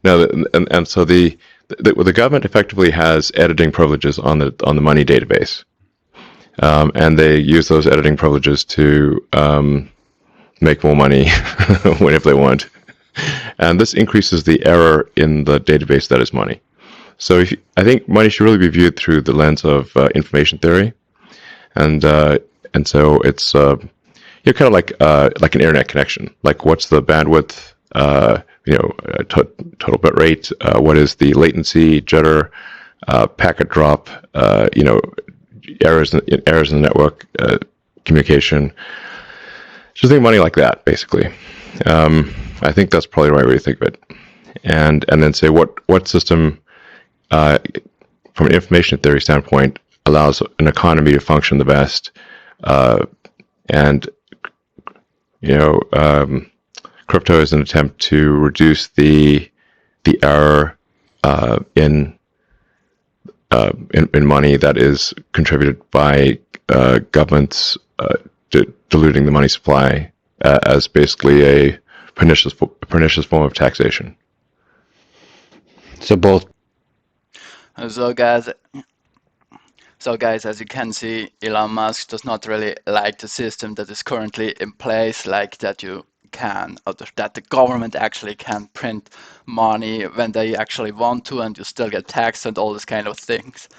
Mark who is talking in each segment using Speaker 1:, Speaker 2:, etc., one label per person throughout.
Speaker 1: No, and so the government effectively has editing privileges on the money database, and they use those editing privileges to make more money whenever they want, and this increases the error in the database that is money. So I think money should really be viewed through the lens of information theory, and so it's kind of like an internet connection. Like, what's the bandwidth? Total bit rate. What is the latency, jitter, packet drop? Errors in the network communication. Just think money like that, basically. I think that's probably the right way to think of it, and then say what system, from an information theory standpoint, allows an economy to function the best, and crypto is an attempt to reduce the error in money that is contributed by governments diluting the money supply as basically a pernicious form of taxation.
Speaker 2: So both.
Speaker 3: So guys, as you can see, Elon Musk does not really like the system that is currently in place, like that that the government actually can print money when they actually want to, and you still get taxed and all this kind of things.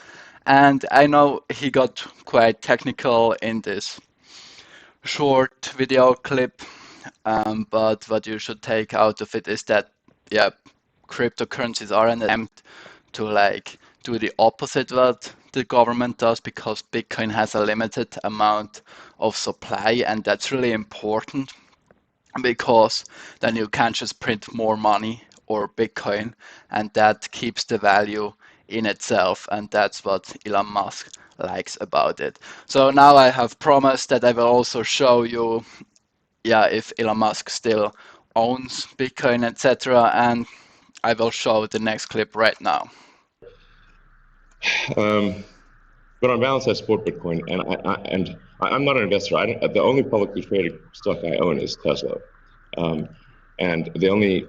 Speaker 3: And I know he got quite technical in this short video clip, but what you should take out of it is that, yeah, cryptocurrencies are an attempt to do the opposite what the government does, because Bitcoin has a limited amount of supply, and that's really important, because then you can't just print more money or Bitcoin, and that keeps the value in itself, and that's what Elon Musk likes about it. So now I have promised that I will also show you, if Elon Musk still owns Bitcoin, etc., and I will show the next clip right now.
Speaker 1: But on balance, I support Bitcoin, and I'm not an investor. The only publicly traded stock I own is Tesla, and the only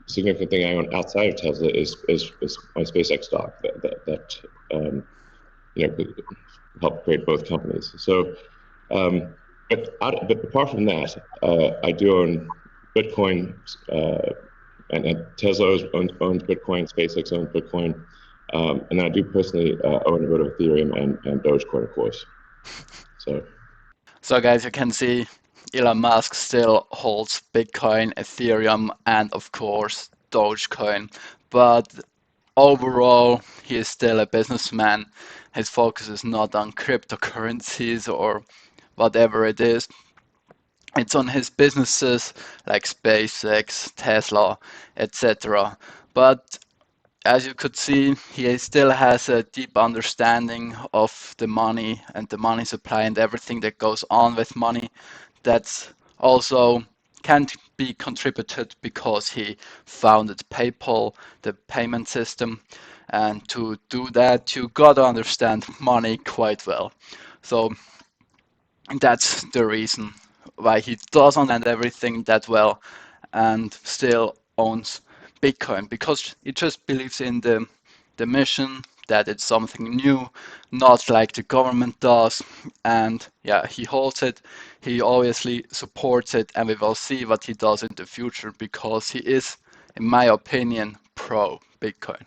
Speaker 1: significant thing I own outside of Tesla is my SpaceX stock that helped create both companies. So, but apart from that, I do own Bitcoin, and Tesla owns Bitcoin, SpaceX owns Bitcoin. And then I do personally own a bit of Ethereum and Dogecoin, of course.
Speaker 3: So guys, you can see Elon Musk still holds Bitcoin, Ethereum, and of course Dogecoin. But overall, he is still a businessman. His focus is not on cryptocurrencies or whatever it is. It's on his businesses like SpaceX, Tesla, etc. But as you could see, he still has a deep understanding of the money and the money supply and everything that goes on with money. That's also can't be contributed because he founded PayPal, the payment system. And to do that, you gotta understand money quite well. So that's the reason why he doesn't understand everything that well and still owns Bitcoin, because he just believes in the mission, that it's something new, not like the government does. And yeah, he holds it. He obviously supports it, and we will see what he does in the future, because he is, in my opinion, pro Bitcoin.